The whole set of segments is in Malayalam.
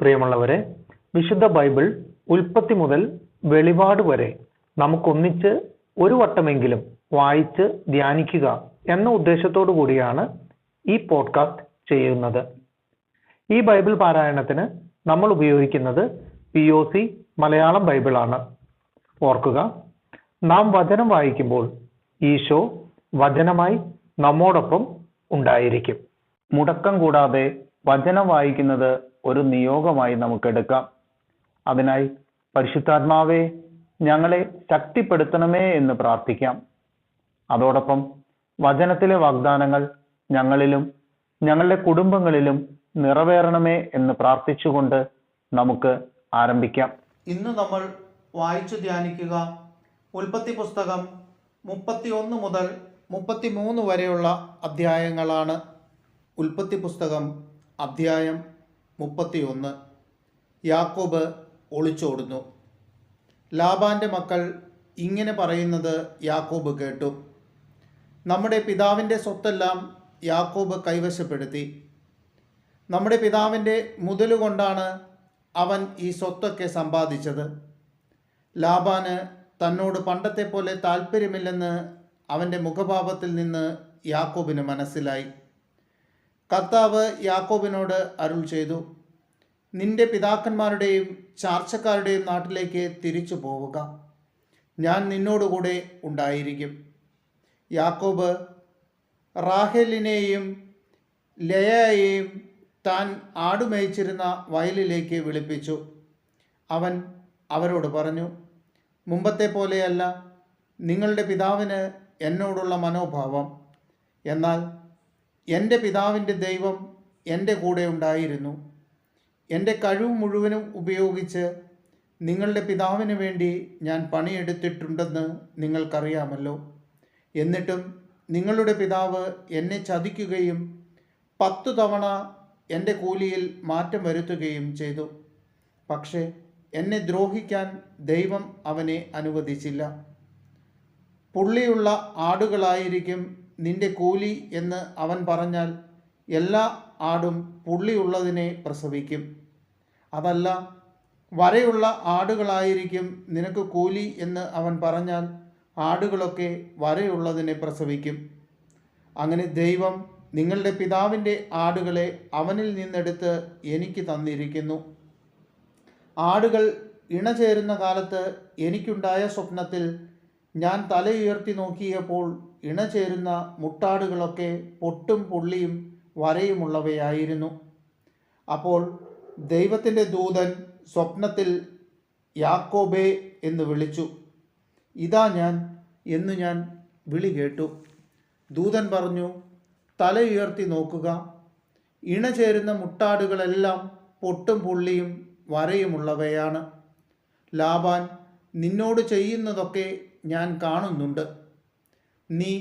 പ്രിയമുള്ളവരെ, വിശുദ്ധ ബൈബിൾ ഉൽപ്പത്തി മുതൽ വെളിപാട് വരെ നമുക്കൊന്നിച്ച് ഒരു വട്ടമെങ്കിലും വായിച്ച് ധ്യാനിക്കുക എന്ന ഉദ്ദേശത്തോടു കൂടിയാണ് ഈ പോഡ്കാസ്റ്റ് ചെയ്യുന്നത്. ഈ ബൈബിൾ പാരായണത്തിന് നമ്മൾ ഉപയോഗിക്കുന്നത് POC മലയാളം ബൈബിളാണ്. ഓർക്കുക, നാം വചനം വായിക്കുമ്പോൾ ഈശോ വചനമായി നമ്മോടൊപ്പം ഉണ്ടായിരിക്കും. മുടക്കം കൂടാതെ വചനം വായിക്കുന്നത് ഒരു നിയോഗമായി നമുക്കെടുക്കാം. അതിനായി പരിശുദ്ധാത്മാവേ, ഞങ്ങളെ ശക്തിപ്പെടുത്തണമേ എന്ന് പ്രാർത്ഥിക്കാം. അതോടൊപ്പം വചനത്തിലെ വാഗ്ദാനങ്ങൾ ഞങ്ങളിലും ഞങ്ങളുടെ കുടുംബങ്ങളിലും നിറവേറണമേ എന്ന് പ്രാർത്ഥിച്ചുകൊണ്ട് നമുക്ക് ആരംഭിക്കാം. ഇന്ന് നമ്മൾ വായിച്ചു ധ്യാനിക്കുക ഉൽപ്പത്തി പുസ്തകം 31 മുതൽ 33 വരെയുള്ള അധ്യായങ്ങളാണ്. ഉൽപ്പത്തി പുസ്തകം അധ്യായം 31. യാക്കോബ് ഒളിച്ചോടുന്നു. ലാബാന്റെ മക്കൾ ഇങ്ങനെ പറയുന്നത് യാക്കോബ് കേട്ടു. നമ്മുടെ പിതാവിൻ്റെ സ്വത്തെല്ലാം യാക്കോബ് കൈവശപ്പെടുത്തി. നമ്മുടെ പിതാവിൻ്റെ മുതലുകൊണ്ടാണ് അവൻ ഈ സ്വത്തൊക്കെ സമ്പാദിച്ചത്. ലാബാന് തന്നോട് പണ്ടത്തെ പോലെ താല്പര്യമില്ലെന്ന് അവൻ്റെ മുഖഭാവത്തിൽ നിന്ന് യാക്കോബിന് മനസ്സിലായി. കർത്താവ് യാക്കോബിനോട് അരുൾ ചെയ്തു, നിന്റെ പിതാക്കന്മാരുടെയും ചാർച്ചക്കാരുടെയും നാട്ടിലേക്ക് തിരിച്ചു പോവുക, ഞാൻ നിന്നോടുകൂടെ ഉണ്ടായിരിക്കും. യാക്കോബ് റാഹേലിനെയും ലേയയെയും താൻ ആടുമേയിച്ചിരുന്ന വയലിലേക്ക് വിളിപ്പിച്ചു. അവൻ അവരോട് പറഞ്ഞു, മുമ്പത്തെ പോലെയല്ല നിങ്ങളുടെ പിതാവിന് എന്നോടുള്ള മനോഭാവം. എന്നാൽ എൻ്റെ പിതാവിൻ്റെ ദൈവം എൻ്റെ കൂടെ ഉണ്ടായിരുന്നു. എൻ്റെ കഴിവ് മുഴുവനും ഉപയോഗിച്ച് നിങ്ങളുടെ പിതാവിന് വേണ്ടി ഞാൻ പണിയെടുത്തിട്ടുണ്ടെന്ന് നിങ്ങൾക്കറിയാമല്ലോ. എന്നിട്ടും നിങ്ങളുടെ പിതാവ് എന്നെ ചതിക്കുകയും 10 തവണ എൻ്റെ കൂലിയിൽ മാറ്റം വരുത്തുകയും ചെയ്തു. പക്ഷേ എന്നെ ദ്രോഹിക്കാൻ ദൈവം അവനെ അനുവദിച്ചില്ല. പുള്ളിയുള്ള ആടുകളായിരിക്കും നിന്റെ കൂലി എന്ന് അവൻ പറഞ്ഞാൽ എല്ലാ ആടും പുള്ളിയുള്ളതിനെ പ്രസവിക്കും. അതല്ല, വരയുള്ള ആടുകളായിരിക്കും നിനക്ക് കൂലി എന്ന് അവൻ പറഞ്ഞാൽ ആടുകളൊക്കെ വരയുള്ളതിനെ പ്രസവിക്കും. അങ്ങനെ ദൈവം നിങ്ങളുടെ പിതാവിൻ്റെ ആടുകളെ അവനിൽ നിന്നെടുത്ത് എനിക്ക് തന്നിരിക്കുന്നു. ആടുകൾ ഇണചേരുന്ന കാലത്ത് എനിക്കുണ്ടായ സ്വപ്നത്തിൽ ഞാൻ തലയുയർത്തി നോക്കിയപ്പോൾ ഇണചേരുന്ന മുട്ടാടുകളൊക്കെ പൊട്ടും പുള്ളിയും വരയുമുള്ളവയായിരുന്നു. അപ്പോൾ ദൈവത്തിൻ്റെ ദൂതൻ സ്വപ്നത്തിൽ യാക്കോബേ എന്ന് വിളിച്ചു. ഇതാ ഞാൻ എന്ന് ഞാൻ വിളി കേട്ടു. ദൂതൻ പറഞ്ഞു, തലയുയർത്തി നോക്കുക, ഇണചേരുന്ന മുട്ടാടുകളെല്ലാം പൊട്ടും പുള്ളിയും വരയുമുള്ളവയാണ്. ലാബാൻ നിന്നോട് ചെയ്യുന്നതൊക്കെ ഞാൻ കാണുന്നുണ്ട്. നീ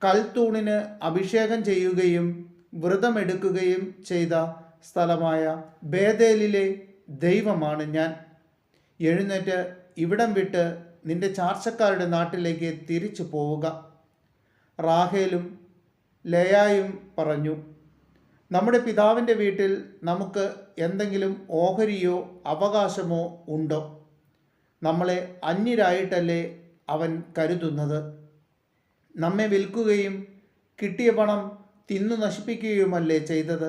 കൽത്തൂണിന് അഭിഷേകം ചെയ്യുകയും വ്രതമെടുക്കുകയും ചെയ്ത സ്ഥലമായ ബേതേലിലെ ദൈവമാണ് ഞാൻ. എഴുന്നേറ്റ് ഇവിടം വിട്ട് നിന്റെ ചാർച്ചക്കാരുടെ നാട്ടിലേക്ക് തിരിച്ചു പോവുക. റാഹേലും ലേയായും പറഞ്ഞു, നമ്മുടെ പിതാവിൻ്റെ വീട്ടിൽ നമുക്ക് എന്തെങ്കിലും ഓഹരിയോ അവകാശമോ ഉണ്ടോ? നമ്മളെ അന്യരായിട്ടല്ലേ അവൻ കരുതുന്നത്. നമ്മെ വിൽക്കുകയും കിട്ടിയ പണം തിന്നു നശിപ്പിക്കുകയുമല്ലേ ചെയ്തത്.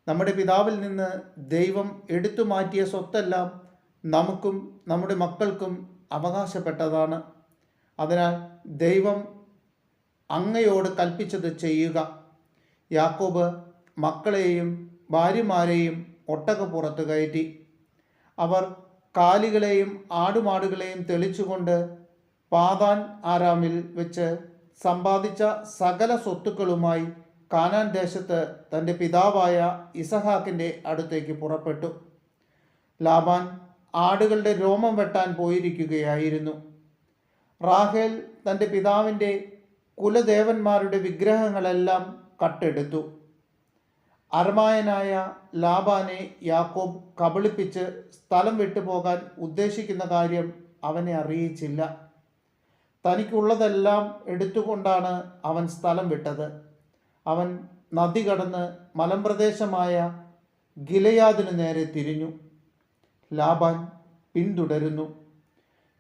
നമ്മുടെ പിതാവിൽ നിന്ന് ദൈവം എടുത്തു മാറ്റിയ സ്വത്തെല്ലാം നമുക്കും നമ്മുടെ മക്കൾക്കും അവകാശപ്പെട്ടതാണ്. അതിനാൽ ദൈവം അങ്ങയോട് കൽപ്പിച്ചത് ചെയ്യുക. യാക്കോബ് മക്കളെയും ഭാര്യമാരെയും ഒട്ടകപ്പുറത്ത് കയറ്റി. അവർ കാലികളെയും ആടുമാടുകളെയും തെളിച്ചുകൊണ്ട് പാതാൻ ആരാമിൽ വെച്ച് സമ്പാദിച്ച സകല സ്വത്തുക്കളുമായി കാനാൻ ദേശത്ത് തൻ്റെ പിതാവായ ഇസഹാക്കിൻ്റെ അടുത്തേക്ക് പുറപ്പെട്ടു. ലാബാൻ ആടുകളുടെ രോമം വെട്ടാൻ പോയിരിക്കുകയായിരുന്നു. റാഹേൽ തൻ്റെ പിതാവിൻ്റെ കുലദേവന്മാരുടെ വിഗ്രഹങ്ങളെല്ലാം കട്ടെടുത്തു. അരമായനായ ലാബാനെ യാക്കോബ് കബളിപ്പിച്ച് സ്ഥലം വിട്ടുപോകാൻ ഉദ്ദേശിക്കുന്ന കാര്യം അവനെ അറിയിച്ചില്ല. തനിക്കുള്ളതെല്ലാം എടുത്തുകൊണ്ടാണ് അവൻ സ്ഥലം വിട്ടത്. അവൻ നദി കടന്ന് മലമ്പ്രദേശമായ ഗിലെയാദിനു നേരെ തിരിഞ്ഞു. ലാബാൻ പിന്തുടരുന്നു.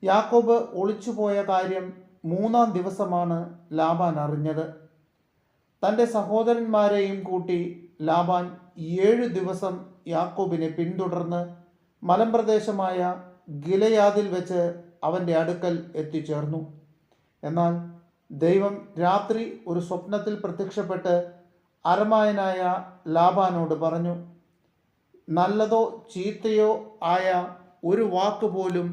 യാക്കോബ് ഒളിച്ചുപോയ കാര്യം 3-ാം ദിവസമാണ് ലാബാൻ അറിഞ്ഞത്. തൻ്റെ സഹോദരന്മാരെയും കൂട്ടി ലാബാൻ 7 ദിവസം യാക്കോബിനെ പിന്തുടർന്ന് മലമ്പ്രദേശമായ ഗിലെയാദിൽ വെച്ച് അവൻ്റെ അടുക്കൽ എത്തിച്ചേർന്നു. എന്നാൽ ദൈവം രാത്രി ഒരു സ്വപ്നത്തിൽ പ്രത്യക്ഷപ്പെട്ട് അരമായനായ ലാബാനോട് പറഞ്ഞു, നല്ലതോ ചീത്തയോ ആയ ഒരു വാക്കുപോലും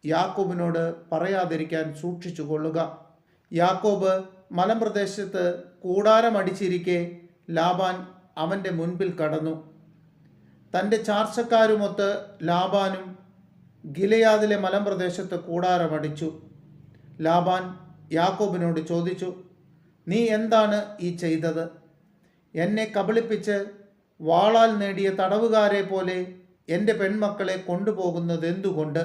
യാക്കോബിനോട് പറയാതിരിക്കാൻ സൂക്ഷിച്ചു കൊള്ളുക. യാക്കോബ് മലമ്പ്രദേശത്ത് കൂടാരമടിച്ചിരിക്കെ ലാബാൻ അവൻ്റെ മുൻപിൽ കടന്നു. തൻ്റെ ചാർച്ചക്കാരുമൊത്ത് ലാബാനും ഗിലെയാദിലെ മലമ്പ്രദേശത്ത് കൂടാരമടിച്ചു. ലാബാൻ യാക്കോബിനോട് ചോദിച്ചു, നീ എന്താണ് ഈ ചെയ്തത്? എന്നെ കബളിപ്പിച്ച് വാളാൽ നേടിയ തടവുകാരെ പോലെ എൻ്റെ പെൺമക്കളെ കൊണ്ടുപോകുന്നതെന്തുകൊണ്ട്?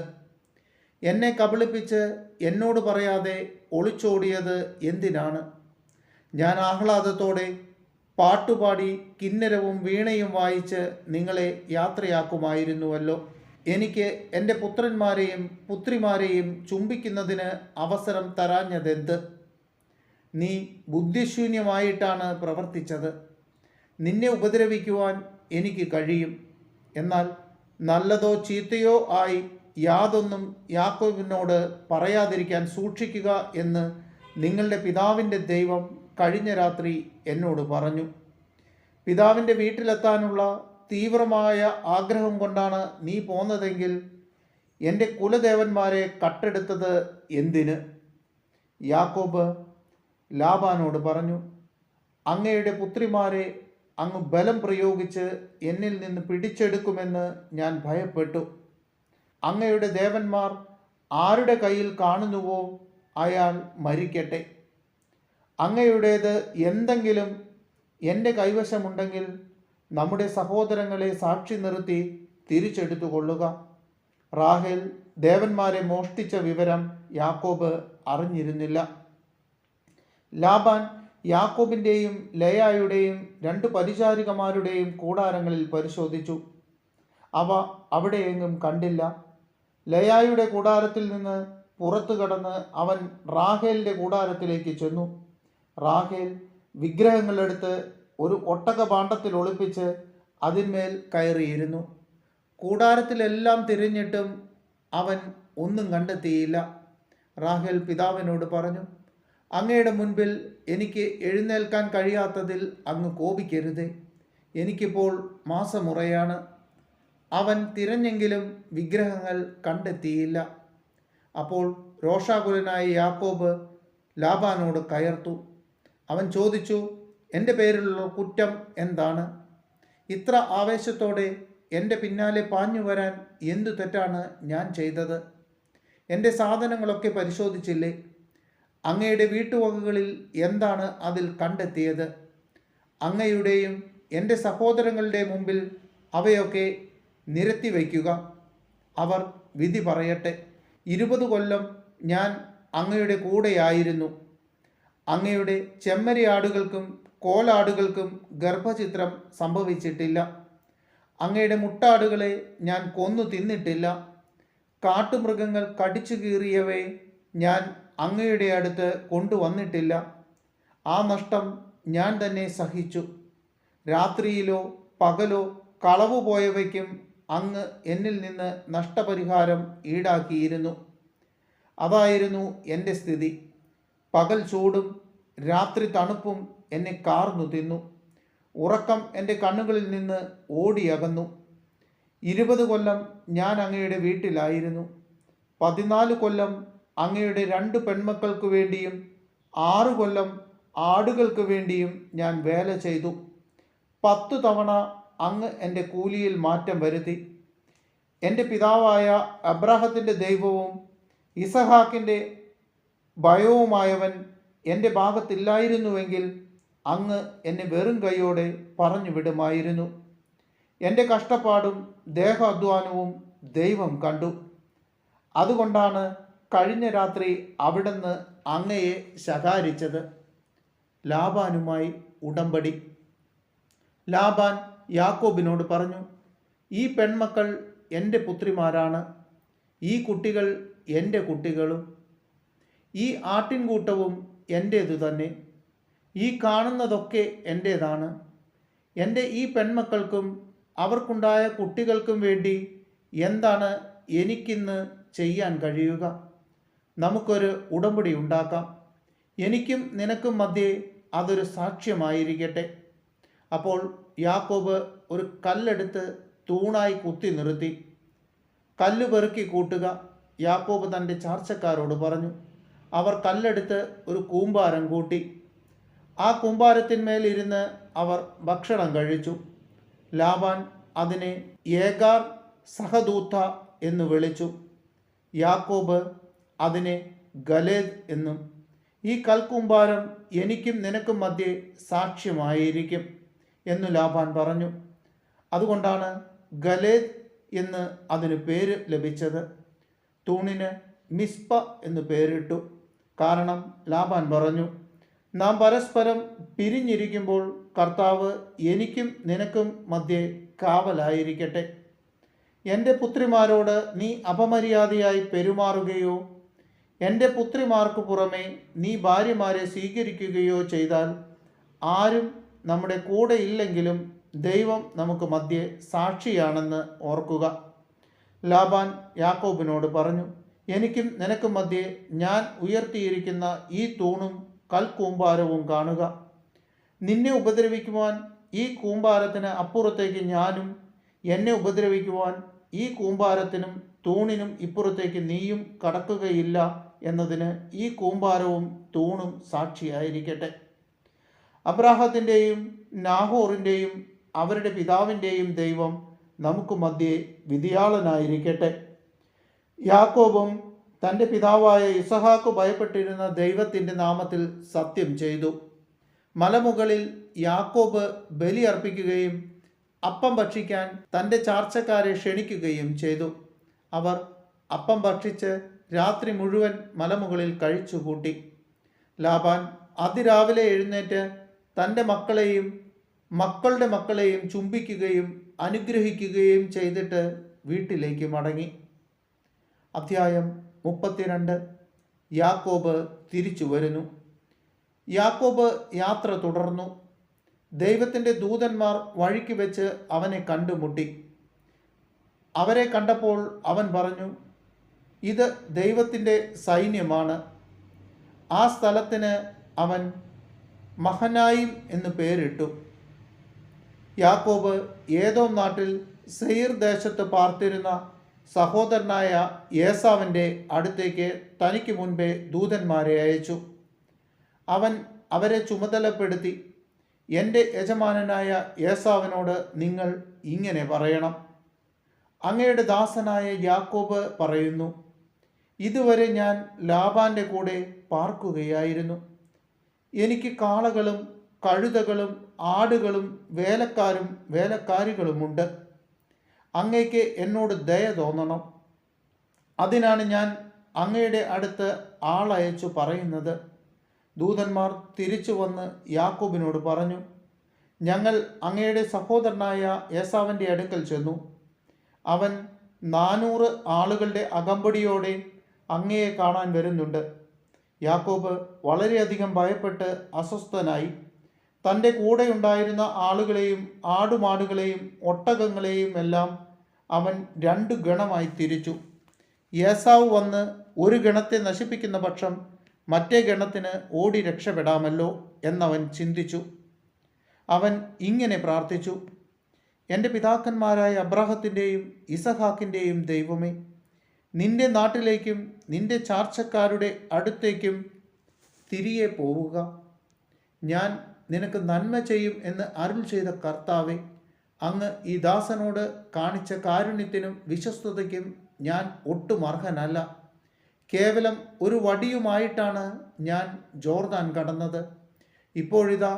എന്നെ കബളിപ്പിച്ച് എന്നോട് പറയാതെ ഒളിച്ചോടിയത് എന്തിനാണ്? ഞാൻ ആഹ്ലാദത്തോടെ പാട്ടുപാടി കിന്നരവും വീണയും വായിച്ച് നിങ്ങളെ യാത്രയാക്കുമായിരുന്നുവല്ലോ. എനിക്ക് എൻ്റെ പുത്രന്മാരെയും പുത്രിമാരെയും ചുംബിക്കുന്നതിന് അവസരം തരാഞ്ഞതെന്ത്? നീ ബുദ്ധിശൂന്യമായിട്ടാണ് പ്രവർത്തിച്ചത്. നിന്നെ ഉപദ്രവിക്കുവാൻ എനിക്ക് കഴിയും. എന്നാൽ നല്ലതോ ചീത്തയോ ആയി യാതൊന്നും യാക്കോബിനോട് പറയാതിരിക്കാൻ സൂക്ഷിക്കുക എന്ന് നിങ്ങളുടെ പിതാവിൻ്റെ ദൈവം കഴിഞ്ഞ രാത്രി എന്നോട് പറഞ്ഞു. പിതാവിൻ്റെ വീട്ടിലെത്താനുള്ള തീവ്രമായ ആഗ്രഹം കൊണ്ടാണ് നീ പോന്നതെങ്കിൽ എൻ്റെ കുലദേവന്മാരെ കട്ടെടുത്തത് എന്തിന്? യാക്കോബ് ലാബാനോട് പറഞ്ഞു, അങ്ങയുടെ പുത്രിമാരെ അങ്ങ് ബലം പ്രയോഗിച്ച് എന്നിൽ നിന്ന് പിടിച്ചെടുക്കുമെന്ന് ഞാൻ ഭയപ്പെട്ടു. അങ്ങയുടെ ദേവന്മാർ ആരുടെ കയ്യിൽ കാണുന്നുവോ അയാൾ മരിക്കട്ടെ. അങ്ങയുടേത് എന്തെങ്കിലും എൻ്റെ കൈവശമുണ്ടെങ്കിൽ നമ്മുടെ സഹോദരങ്ങളെ സാക്ഷി നിർത്തി തിരിച്ചെടുത്തു കൊള്ളുക. റാഹേൽ ദേവന്മാരെ മോഷ്ടിച്ച വിവരം യാക്കോബ് അറിഞ്ഞിരുന്നില്ല. ലാബാൻ യാക്കോബിൻ്റെയും ലേയായുടെയും 2 പരിചാരികമാരുടെയും കൂടാരങ്ങളിൽ പരിശോധിച്ചു. അവ അവിടെയെങ്ങും കണ്ടില്ല. ലേയായുടെ കൂടാരത്തിൽ നിന്ന് പുറത്തു കടന്ന് അവൻ റാഹേലിൻ്റെ കൂടാരത്തിലേക്ക് ചെന്നു. റാഹേൽ വിഗ്രഹങ്ങളെടുത്ത് ഒരു ഒട്ടക പാണ്ടത്തിൽ ഒളിപ്പിച്ച് അതിന്മേൽ കയറിയിരുന്നു. കൂടാരത്തിലെല്ലാം തിരഞ്ഞിട്ടും അവൻ ഒന്നും കണ്ടെത്തിയില്ല. റാഹേൽ പിതാവിനോട് പറഞ്ഞു, അങ്ങയുടെ മുൻപിൽ എനിക്ക് എഴുന്നേൽക്കാൻ കഴിയാത്തതിൽ അങ്ങ് കോപിക്കരുതേ. എനിക്കിപ്പോൾ മാസമുറയാണ്. അവൻ തിരഞ്ഞെങ്കിലും വിഗ്രഹങ്ങൾ കണ്ടെത്തിയില്ല. അപ്പോൾ രോഷാകുലനായ യാക്കോബ് ലാബാനോട് കയർത്തു. അവൻ ചോദിച്ചു, എൻ്റെ പേരിലുള്ള കുറ്റം എന്താണ്? ഇത്ര ആവേശത്തോടെ എൻ്റെ പിന്നാലെ പാഞ്ഞു വരാൻ എന്തു തെറ്റാണ് ഞാൻ ചെയ്തത്? എൻ്റെ സാധനങ്ങളൊക്കെ പരിശോധിച്ചില്ലേ? അങ്ങയുടെ വീട്ടുവകകളിൽ എന്താണ് അതിൽ കണ്ടെത്തിയത്? അങ്ങയുടെയും എൻ്റെ സഹോദരങ്ങളുടെ മുമ്പിൽ അവയൊക്കെ നിരത്തി വയ്ക്കുക. അവർ വിധി പറയട്ടെ. 20 കൊല്ലം ഞാൻ അങ്ങയുടെ കൂടെയായിരുന്നു. അങ്ങയുടെ ചെമ്മരിയാടുകൾക്കും കോലാടുകൾക്കും ഗർഭചിത്രം സംഭവിച്ചിട്ടില്ല. അങ്ങയുടെ മുട്ടാടുകളെ ഞാൻ കൊന്നു തിന്നിട്ടില്ല. കാട്ടുമൃഗങ്ങൾ കടിച്ചു കീറിയവയെ ഞാൻ അങ്ങയുടെ അടുത്ത് കൊണ്ടുവന്നിട്ടില്ല. ആ നഷ്ടം ഞാൻ തന്നെ സഹിച്ചു. രാത്രിയിലോ പകലോ കളവു പോയവയ്ക്കും അങ്ങ് എന്നിൽ നിന്ന് നഷ്ടപരിഹാരം ഈടാക്കിയിരുന്നു. അതായിരുന്നു എൻ്റെ സ്ഥിതി. പകൽ ചൂടും രാത്രി തണുപ്പും എന്നെ കാർന്നു തിന്നു. ഉറക്കം എൻ്റെ കണ്ണുകളിൽ നിന്ന് ഓടിയകന്നു. 20 കൊല്ലം ഞാൻ അങ്ങയുടെ വീട്ടിലായിരുന്നു. 14 കൊല്ലം അങ്ങയുടെ 2 പെൺമക്കൾക്ക് വേണ്ടിയും 6 കൊല്ലം ആടുകൾക്ക് വേണ്ടിയും ഞാൻ വേല ചെയ്തു. 10 തവണ അങ്ങ് എൻ്റെ കൂലിയിൽ മാറ്റം വരുത്തി. എൻ്റെ പിതാവായ അബ്രാഹത്തിൻ്റെ ദൈവവും ഇസഹാക്കിൻ്റെ ഭയവുമായവൻ എൻ്റെ ഭാഗത്തില്ലായിരുന്നുവെങ്കിൽ അങ്ങ് എന്നെ വെറും കൈയോടെ പറഞ്ഞു വിടുമായിരുന്നു. എൻ്റെ കഷ്ടപ്പാടും ദേഹാധ്വാനവും ദൈവം കണ്ടു. അതുകൊണ്ടാണ് കഴിഞ്ഞ രാത്രി അവിടുന്ന് അങ്ങയെ ശകാരിച്ചത്. ലാബാനുമായി ഉടമ്പടി. ലാബാൻ യാക്കോബിനോട് പറഞ്ഞു, ഈ പെൺമക്കൾ എൻ്റെ പുത്രിമാരാണ്, ഈ കുട്ടികൾ എൻ്റെ കുട്ടികളും, ഈ ആട്ടിൻകൂട്ടവും എൻ്റേതു തന്നെ, ഈ കാണുന്നതൊക്കെ എൻ്റേതാണ്. എൻ്റെ ഈ പെൺമക്കൾക്കും അവർക്കുണ്ടായ കുട്ടികൾക്കും വേണ്ടി എന്താണ് എനിക്കിന്ന് ചെയ്യാൻ കഴിയുക? നമുക്കൊരു ഉടമ്പടി ഉണ്ടാക്കാം. എനിക്കും നിനക്കും മധ്യേ അതൊരു സാക്ഷ്യമായിരിക്കട്ടെ. അപ്പോൾ യാക്കോബ് ഒരു കല്ലെടുത്ത് തൂണായി കുത്തി നിർത്തി. കല്ല് പെറുക്കി കൂട്ടുക, യാക്കോബ് തൻ്റെ ചാർച്ചക്കാരോട് പറഞ്ഞു. അവർ കല്ലെടുത്ത് ഒരു കൂമ്പാരം കൂട്ടി. ആ കൂമ്പാരത്തിന്മേൽ ഇരുന്ന് അവർ ഭക്ഷണം കഴിച്ചു. ലാബാൻ അതിനെ ഏഗാർ സഹദൂത്ത എന്ന് വിളിച്ചു. യാക്കോബ് അതിനെ ഗലേദ് എന്നും. ഈ കൽക്കൂമ്പാരം എനിക്കും നിനക്കും മധ്യേ സാക്ഷ്യമായിരിക്കും എന്നു ലാബാൻ പറഞ്ഞു. അതുകൊണ്ടാണ് ഗലേദ് എന്ന് അതിന് പേര് ലഭിച്ചത്. തൂണിന് മിസ്പ എന്ന് പേരിട്ടു. കാരണം ലാബാൻ പറഞ്ഞു, നാം പരസ്പരം പിരിഞ്ഞിരിക്കുമ്പോൾ കർത്താവ് എനിക്കും നിനക്കും മധ്യേ കാവലായിരിക്കട്ടെ. എൻ്റെ പുത്രിമാരോട് നീ അപമര്യാദയായി പെരുമാറുകയോ എൻ്റെ പുത്രിമാർക്ക് പുറമെ നീ ഭാര്യമാരെ സ്വീകരിക്കുകയോ ചെയ്താൽ ആരും നമ്മുടെ കൂടെ ഇല്ലെങ്കിലും ദൈവം നമുക്ക് മധ്യേ സാക്ഷിയാണെന്ന് ഓർക്കുക. ലാബാൻ യാക്കോബിനോട് പറഞ്ഞു, എനിക്കും നിനക്കും മധ്യേ ഞാൻ ഉയർത്തിയിരിക്കുന്ന ഈ തൂണും കൽക്കൂമ്പാരവും കാണുക. നിന്നെ ഉപദ്രവിക്കുവാൻ ഈ കൂമ്പാരത്തിന് അപ്പുറത്തേക്ക് ഞാനും, എന്നെ ഉപദ്രവിക്കുവാൻ ഈ കൂമ്പാരത്തിനും തൂണിനും ഇപ്പുറത്തേക്ക് നീയും കടക്കുകയില്ല എന്നതിന് ഈ കൂമ്പാരവും തൂണും സാക്ഷിയായിരിക്കട്ടെ. അബ്രാഹത്തിൻ്റെയും നാഹോറിൻ്റെയും അവരുടെ പിതാവിൻ്റെയും ദൈവം നമുക്ക് മധ്യേ വിധിയാളനായിരിക്കട്ടെ. യാക്കോബും തൻ്റെ പിതാവായ ഇസഹാക്ക് ഭയപ്പെട്ടിരുന്ന ദൈവത്തിൻ്റെ നാമത്തിൽ സത്യം ചെയ്തു. മലമുകളിൽ യാക്കോബ് ബലി അർപ്പിക്കുകയും അപ്പം ഭക്ഷിക്കാൻ തൻ്റെ ചാർച്ചക്കാരെ ക്ഷണിക്കുകയും ചെയ്തു. അവർ അപ്പം ഭക്ഷിച്ച് രാത്രി മുഴുവൻ മലമുകളിൽ കഴിച്ചുകൂട്ടി. ലാബാൻ അതിരാവിലെ എഴുന്നേറ്റ് തൻ്റെ മക്കളെയും മക്കളുടെ മക്കളെയും ചുംബിക്കുകയും അനുഗ്രഹിക്കുകയും ചെയ്തിട്ട് വീട്ടിലേക്ക് മടങ്ങി. അധ്യായം 32. യാക്കോബ് തിരിച്ചു വരുന്നു. യാക്കോബ് യാത്ര തുടർന്നു. ദൈവത്തിൻ്റെ ദൂതന്മാർ വഴിക്ക് വെച്ച് അവനെ കണ്ടുമുട്ടി. അവരെ കണ്ടപ്പോൾ അവൻ പറഞ്ഞു, ഇത് ദൈവത്തിൻ്റെ സൈന്യമാണ്. ആ സ്ഥലത്തിന് അവൻ മഹനായിം എന്ന് പേരിട്ടു. യാക്കോബ് ഏദോം നാട്ടിൽ സെയീർ ദേശത്ത് പാർത്തിരുന്ന സഹോദരനായ ഏസാവിൻ്റെ അടുത്തേക്ക് തനിക്ക് മുൻപേ ദൂതന്മാരെ അയച്ചു. അവൻ അവരെ ചുമതലപ്പെടുത്തി, എൻ്റെ യജമാനനായ ഏസാവിനോട് നിങ്ങൾ ഇങ്ങനെ പറയണം, അങ്ങയുടെ ദാസനായ യാക്കോബ് പറയുന്നു, ഇതുവരെ ഞാൻ ലാബാൻ്റെ കൂടെ പാർക്കുകയായിരുന്നു. എനിക്ക് കാളകളും കഴുതകളും ആടുകളും വേലക്കാരും വേലക്കാരികളുമുണ്ട്. അങ്ങയ്ക്ക് എന്നോട് ദയ തോന്നണം. അതിനാണ് ഞാൻ അങ്ങയുടെ അടുത്ത് ആളയച്ചു പറയുന്നത്. ദൂതന്മാർ തിരിച്ചു വന്ന് യാക്കോബിനോട് പറഞ്ഞു, ഞങ്ങൾ അങ്ങയുടെ സഹോദരനായ ഏസാവിൻ്റെ അടുക്കൽ ചെന്നു. അവൻ 400 ആളുകളുടെ അകമ്പടിയോടെ അങ്ങയെ കാണാൻ വരുന്നുണ്ട്. യാക്കോബ് വളരെയധികം ഭയപ്പെട്ട് അസ്വസ്ഥനായി. തൻ്റെ കൂടെയുണ്ടായിരുന്ന ആളുകളെയും ആടുമാടുകളെയും ഒട്ടകങ്ങളെയും എല്ലാം അവൻ 2 ഗണമായി തിരിച്ചു. ഏസാവ് വന്ന് ഒരു ഗണത്തെ നശിപ്പിക്കുന്ന പക്ഷം മറ്റേ ഗണത്തിന് ഓടി രക്ഷപ്പെടാമല്ലോ എന്നവൻ ചിന്തിച്ചു. അവൻ ഇങ്ങനെ പ്രാർത്ഥിച്ചു, എൻ്റെ പിതാക്കന്മാരായ അബ്രാഹത്തിൻ്റെയും ഇസഹാക്കിൻ്റെയും ദൈവമേ, നിന്റെ നാട്ടിലേക്കും നിന്റെ ചാർച്ചക്കാരുടെ അടുത്തേക്കും തിരികെ പോവുക. ഞാൻ നിനക്ക് നന്മ ചെയ്യും എന്ന് അരുൾ ചെയ്ത കർത്താവേ, അങ്ങ് ഈ ദാസനോട് കാണിച്ച കാരുണ്യത്തിനും വിശ്വസ്തതയ്ക്കും ഞാൻ ഒട്ടും അർഹനല്ല. കേവലം ഒരു വടിയുമായിട്ടാണ് ഞാൻ ജോർദാൻ കടന്നത്. ഇപ്പോഴിതാ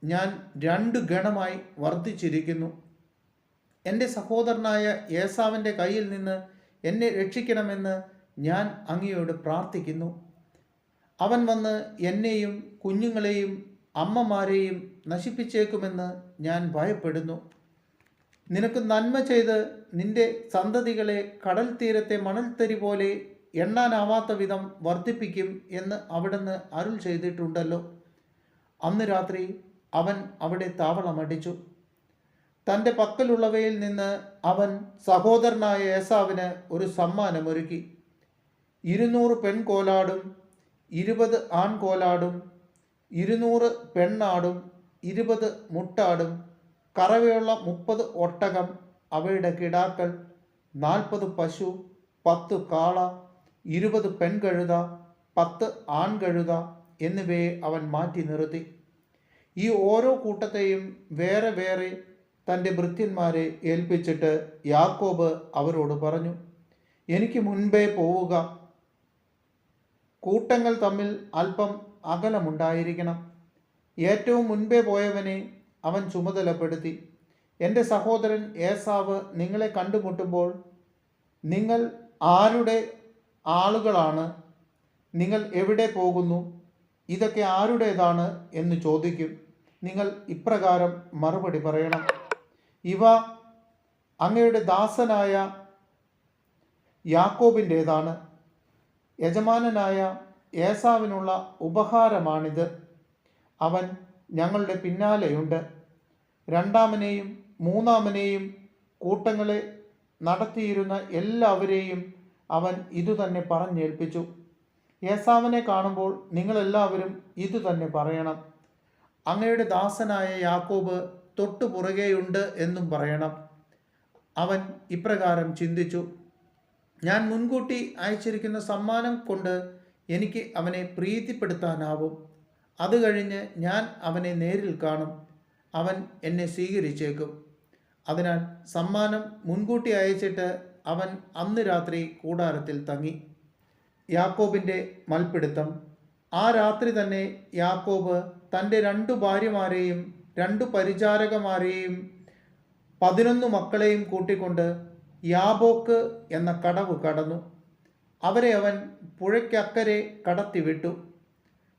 ഞാൻ 2 ഗണമായി വർദ്ധിച്ചിരിക്കുന്നു. എൻ്റെ സഹോദരനായ ഏസാവിൻ്റെ കയ്യിൽ നിന്ന് എന്നെ രക്ഷിക്കണമെന്ന് ഞാൻ അങ്ങയോട് പ്രാർത്ഥിക്കുന്നു. അവൻ വന്ന് എന്നെയും കുഞ്ഞുങ്ങളെയും അമ്മമാരെയും നശിപ്പിച്ചേക്കുമെന്ന് ഞാൻ ഭയപ്പെടുന്നു. നിനക്ക് നന്മ ചെയ്ത് നിന്റെ സന്തതികളെ കടൽ തീരത്തെ മണൽത്തരി പോലെ എണ്ണാനാവാത്ത വിധം വർദ്ധിപ്പിക്കും എന്ന് അവിടുന്ന് അരുൾ ചെയ്തിട്ടുണ്ടല്ലോ. അന്ന് രാത്രി അവൻ അവിടെ താവളമടിച്ചു. തൻ്റെ പക്കലുള്ളവയിൽ നിന്ന് അവൻ സഹോദരനായ ഏസാവിന് ഒരു സമ്മാനമൊരുക്കി. 200 പെൺകോലാടും 20 ആൺകോലാടും 200 പെണ്ണാടും 20 മുട്ടാടും കറവയുള്ള 30 ഒട്ടകം, അവയുടെ കിടാക്കൾ, 40 പശു, 10 കാള, 20 പെൺകഴുത, 10 ആൺകഴുത എന്നിവയെ അവൻ മാറ്റി നിർത്തി. ഈ ഓരോ കൂട്ടത്തെയും വേറെ വേറെ തൻ്റെ ഭൃത്യന്മാരെ ഏൽപ്പിച്ചിട്ട് യാക്കോബ് അവരോട് പറഞ്ഞു, എനിക്ക് മുൻപേ പോവുക. കൂട്ടങ്ങൾ തമ്മിൽ അല്പം അകലമുണ്ടായിരിക്കണം. ഏറ്റവും മുൻപേ പോയവനെ അവൻ ചുമതലപ്പെടുത്തി, എൻ്റെ സഹോദരൻ ഏസാവ് നിങ്ങളെ കണ്ടുമുട്ടുമ്പോൾ നിങ്ങൾ ആരുടെ ആളുകളാണ്, നിങ്ങൾ എവിടെ പോകുന്നു, ഇതൊക്കെ ആരുടേതാണ് എന്ന് ചോദിക്കും. നിങ്ങൾ ഇപ്രകാരം മറുപടി പറയണം, ഇവ അങ്ങയുടെ ദാസനായ യാക്കോബിൻ്റേതാണ്. യജമാനനായ ഏസാവിനുള്ള ഉപഹാരമാണിത്. അവൻ ഞങ്ങളുടെ പിന്നാലെയുണ്ട്. രണ്ടാമനെയും മൂന്നാമനെയും കൂട്ടങ്ങളെ നടത്തിയിരുന്ന എല്ലാവരെയും അവൻ ഇതുതന്നെ പറഞ്ഞേൽപ്പിച്ചു. ഏസാവിനെ കാണുമ്പോൾ നിങ്ങളെല്ലാവരും ഇതുതന്നെ പറയണം, അങ്ങയുടെ ദാസനായ യാക്കോബ് തൊട്ടു പുറകെയുണ്ട് എന്നും പറയണം. അവൻ ഇപ്രകാരം ചിന്തിച്ചു, ഞാൻ മുൻകൂട്ടി അയച്ചിരിക്കുന്ന സമ്മാനം കൊണ്ട് എനിക്ക് അവനെ പ്രീതിപ്പെടുത്താനാവും. അത് കഴിഞ്ഞ് ഞാൻ അവനെ നേരിൽ കാണും, അവൻ എന്നെ സ്വീകരിച്ചേക്കും. അതിനാൽ സമ്മാനം മുൻകൂട്ടി അയച്ചിട്ട് അവൻ അന്ന് രാത്രി കൂടാരത്തിൽ തങ്ങി. യാക്കോബിൻ്റെ മൽപ്പിടുത്തം. ആ രാത്രി തന്നെ യാക്കോബ് തൻ്റെ 2 ഭാര്യമാരെയും 2 പരിചാരകമാരെയും 11 മക്കളെയും കൂട്ടിക്കൊണ്ട് യാബോക്ക് എന്ന കടവ് കടന്നു. അവരെ അവൻ പുഴയ്ക്കക്കരെ കടത്തിവിട്ടു.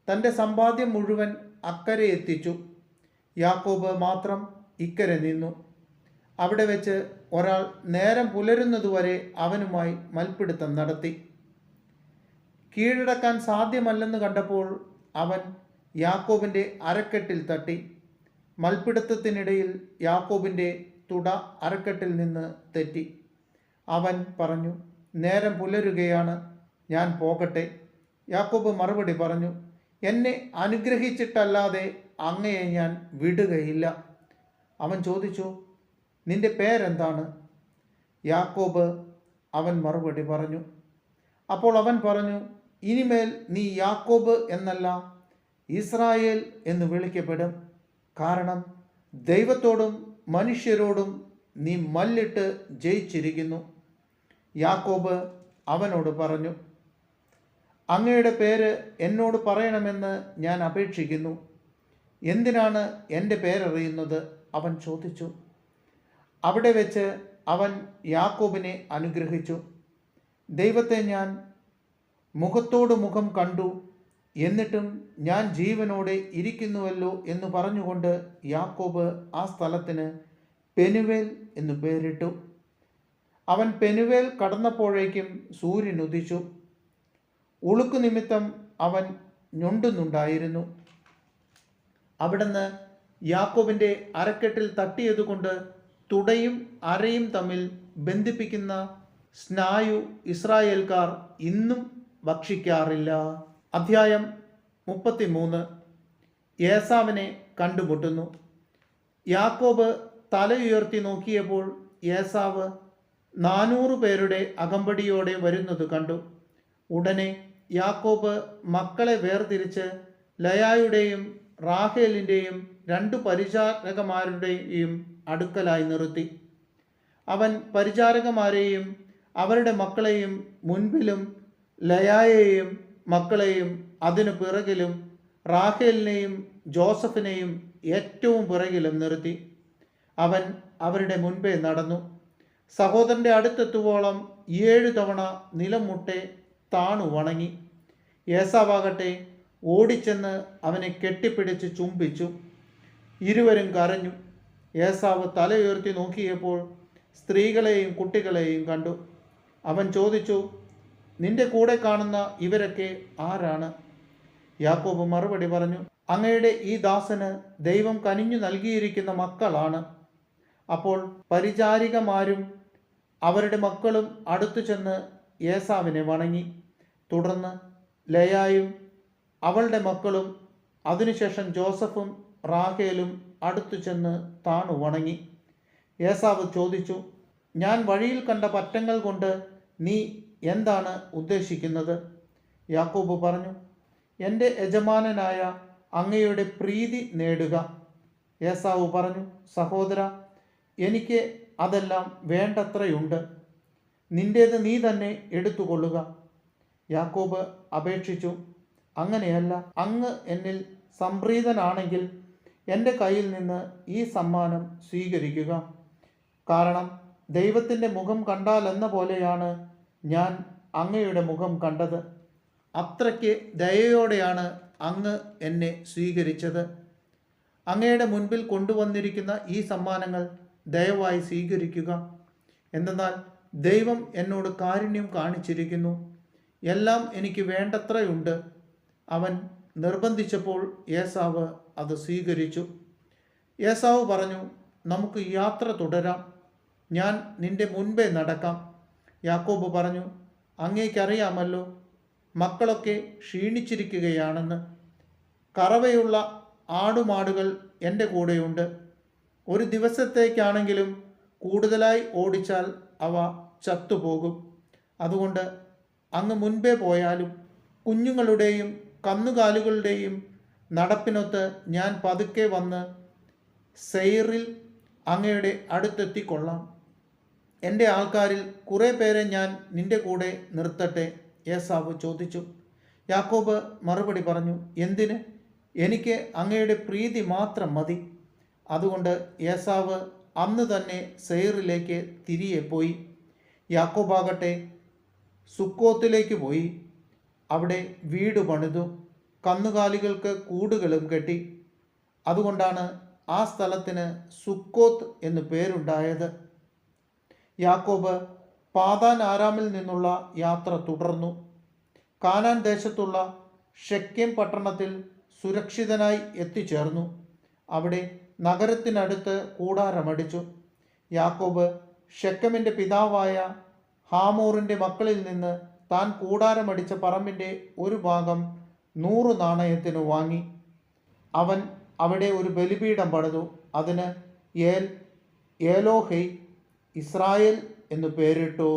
തൻ്റെ സമ്പാദ്യം മുഴുവൻ അക്കരെ എത്തിച്ചു. യാക്കോബ് മാത്രം ഇക്കരെ നിന്നു. അവിടെ വെച്ച് ഒരാൾ നേരം പുലരുന്നതുവരെ അവനുമായി മൽപ്പിടുത്തം നടത്തി. കീഴടക്കാൻ സാധ്യമല്ലെന്ന് കണ്ടപ്പോൾ അവൻ യാക്കോബിൻ്റെ അരക്കെട്ടിൽ തട്ടി. മൽപ്പിടുത്തത്തിനിടയിൽ യാക്കോബിൻ്റെ തുട അരക്കെട്ടിൽ നിന്ന് തെറ്റി. അവൻ പറഞ്ഞു, നേരം പുലരുകയാണ്, ഞാൻ പോകട്ടെ. യാക്കോബ് മറുപടി പറഞ്ഞു, എന്നെ അനുഗ്രഹിച്ചിട്ടല്ലാതെ അങ്ങയെ ഞാൻ വിടുകയില്ല. അവൻ ചോദിച്ചു, നിന്റെ പേരെന്താണ്? യാക്കോബ് അവൻ മറുപടി പറഞ്ഞു. അപ്പോൾ അവൻ പറഞ്ഞു, ഇനിമേൽ നീ യാക്കോബ് എന്നല്ല ഇസ്രായേൽ എന്ന് വിളിക്കപ്പെടും. കാരണം ദൈവത്തോടും മനുഷ്യരോടും നീ മല്ലിട്ട് ജയിച്ചിരിക്കുന്നു. യാക്കോബ് അവനോട് പറഞ്ഞു, അങ്ങയുടെ പേര് എന്നോട് പറയണമെന്ന് ഞാൻ അപേക്ഷിക്കുന്നു. എന്തിനാണ് എൻ്റെ പേരറിയുന്നത്? അവൻ ചോദിച്ചു. അവിടെ വെച്ച് അവൻ യാക്കോബിനെ അനുഗ്രഹിച്ചു. ദൈവത്തെ ഞാൻ മുഖത്തോട് മുഖം കണ്ടു, എന്നിട്ടും ഞാൻ ജീവനോടെ ഇരിക്കുന്നുവല്ലോ എന്ന് പറഞ്ഞുകൊണ്ട് യാക്കോബ് ആ സ്ഥലത്തിന് പെനുവേൽ എന്നു പേരിട്ടു. അവൻ പെനുവേൽ കടന്നപ്പോഴേക്കും സൂര്യൻ ഉദിച്ചു. ഉളുക്കു നിമിത്തം അവൻ ഞൊണ്ടുന്നുണ്ടായിരുന്നു. അവിടുന്ന് യാക്കോബിൻ്റെ അരക്കെട്ടിൽ തട്ടിയതുകൊണ്ട് തുടയും അരയും തമ്മിൽ ബന്ധിപ്പിക്കുന്ന സ്നായു ഇസ്രായേൽക്കാർ ഇന്നും ഭക്ഷിക്കാറില്ല. അധ്യായം 33. ഏസാവിനെ കണ്ടുമുട്ടുന്നു. യാക്കോബ് തല ഉയർത്തി നോക്കിയപ്പോൾ ഏസാവ് 400 പേരുടെ അകമ്പടിയോടെ വരുന്നത് കണ്ടു. ഉടനെ യാക്കോബ് മക്കളെ വേർതിരിച്ച് ലയായുടെയും റാഹേലിൻ്റെയും 2 പരിചാരകന്മാരുടെയും അടുക്കലായി നിർത്തി. അവൻ പരിചാരകന്മാരെയും അവരുടെ മക്കളെയും മുൻപിലും ലയായെയും മക്കളെയും അതിനു പിറകിലും റാഹേലിനെയും ജോസഫിനെയും ഏറ്റവും പിറകിലും നിർത്തി. അവൻ അവരുടെ മുൻപേ നടന്നു. സഹോദരൻ്റെ അടുത്തെത്തുവോളം 7 തവണ നിലം മുട്ടെ താണു വണങ്ങി. ഏസാവാകട്ടെ ഓടിച്ചെന്ന് അവനെ കെട്ടിപ്പിടിച്ച് ചുംബിച്ചു. ഇരുവരും കരഞ്ഞു. ഏസാവ് തലയുയർത്തി നോക്കിയപ്പോൾ സ്ത്രീകളെയും കുട്ടികളെയും കണ്ടു. അവൻ ചോദിച്ചു, നിന്റെ കൂടെ കാണുന്ന ഇവരൊക്കെ ആരാണ്? യാക്കോബ് മറുപടി പറഞ്ഞു, അങ്ങയുടെ ഈ ദാസന് ദൈവം കനിഞ്ഞു നൽകിയിരിക്കുന്ന മക്കളാണ്. അപ്പോൾ പരിചാരികമാരും അവരുടെ മക്കളും അടുത്തു ചെന്ന് ഏസാവിനെ വണങ്ങി. തുടർന്ന് ലയായും അവളുടെ മക്കളും അതിനുശേഷം ജോസഫും റാഹേലും അടുത്തു ചെന്ന് താണു വണങ്ങി. ഏസാവ് ചോദിച്ചു, ഞാൻ വഴിയിൽ കണ്ട പറ്റങ്ങൾ കൊണ്ട് നീ എന്താണ് ഉദ്ദേശിക്കുന്നത്? യാക്കോബ് പറഞ്ഞു, എൻ്റെ യജമാനനായ അങ്ങയുടെ പ്രീതി നേടുക. ഏസാവ് പറഞ്ഞു, സഹോദര, എനിക്ക് അതെല്ലാം വേണ്ടത്രയുണ്ട്. നിന്റേത് നീ തന്നെ എടുത്തുകൊള്ളുക. യാക്കോബ് അപേക്ഷിച്ചു, അങ്ങനെയല്ല, അങ്ങ് എന്നിൽ സംപ്രീതനാണെങ്കിൽ എൻ്റെ കയ്യിൽ നിന്ന് ഈ സമ്മാനം സ്വീകരിക്കുക. കാരണം ദൈവത്തിൻ്റെ മുഖം കണ്ടാലെന്ന പോലെയാണ് ഞാൻ അങ്ങയുടെ മുഖം കണ്ടത്. അത്രയ്ക്ക് ദയയോടെയാണ് അങ്ങ് എന്നെ സ്വീകരിച്ചത്. അങ്ങയുടെ മുൻപിൽ കൊണ്ടുവന്നിരിക്കുന്ന ഈ സമ്മാനങ്ങൾ ദയവായി സ്വീകരിക്കുക. എന്തെന്നാൽ ദൈവം എന്നോട് കാരുണ്യം കാണിച്ചിരിക്കുന്നു. എല്ലാം എനിക്ക് വേണ്ടത്രയുണ്ട്. അവൻ നിർബന്ധിച്ചപ്പോൾ ഏസാവ് അത് സ്വീകരിച്ചു. ഏസാവ് പറഞ്ഞു, നമുക്ക് യാത്ര തുടരാം. ഞാൻ നിന്റെ മുൻപേ നടക്കാം. യാക്കോബ് പറഞ്ഞു, അങ്ങേക്കറിയാമല്ലോ മക്കളൊക്കെ ക്ഷീണിച്ചിരിക്കുകയാണെന്ന്. കറവയുള്ള ആടുമാടുകൾ എൻ്റെ കൂടെയുണ്ട്. ഒരു ദിവസത്തേക്കാണെങ്കിലും കൂടുതലായി ഓടിച്ചാൽ അവ ചത്തുപോകും. അതുകൊണ്ട് അങ്ങ് മുൻപേ പോയാലും കുഞ്ഞുങ്ങളുടെയും കന്നുകാലികളുടെയും നടപ്പിനൊത്ത് ഞാൻ പതുക്കെ വന്ന് സെയറിൽ അങ്ങയുടെ അടുത്തെത്തിക്കൊള്ളാം. എൻ്റെ ആൾക്കാരിൽ കുറേ പേരെ ഞാൻ നിൻ്റെ കൂടെ നിർത്തട്ടെ? ഏസാവ് ചോദിച്ചു. യാക്കോബ് മറുപടി പറഞ്ഞു, എന്തിന്? എനിക്ക് അങ്ങയുടെ പ്രീതി മാത്രം മതി. അതുകൊണ്ട് ഏസാവ് അന്ന് തന്നെ സെയറിലേക്ക് തിരികെ പോയി. യാക്കോബാകട്ടെ സുക്കോത്തിലേക്ക് പോയി. അവിടെ വീട് പണിതു, കന്നുകാലികൾക്ക് കൂടുകളും കെട്ടി. അതുകൊണ്ടാണ് ആ സ്ഥലത്തിന് സുക്കോത്ത് എന്ന് പേരുണ്ടായത്. യാക്കോബ് പാദാൻ ആരാമിൽ നിന്നുള്ള യാത്ര തുടർന്നു. കാനാൻ ദേശത്തുള്ള ഷെക്കേം പട്ടണത്തിൽ സുരക്ഷിതനായി എത്തിച്ചേർന്നു. അവിടെ നഗരത്തിനടുത്ത് കൂടാരമടിച്ചു. യാക്കോബ് ഷെക്കമിൻ്റെ പിതാവായ ഹാമോറിൻ്റെ മക്കളിൽ നിന്ന് താൻ കൂടാരമടിച്ച പറമ്പിൻ്റെ ഒരു ഭാഗം 100 നാണയത്തിന് വാങ്ങി. അവൻ അവിടെ ഒരു ബലിപീഠം പണിതു. അതിന് ഏലോഹൈ ഇസ്രായേൽ എന്നു പേരിട്ടു.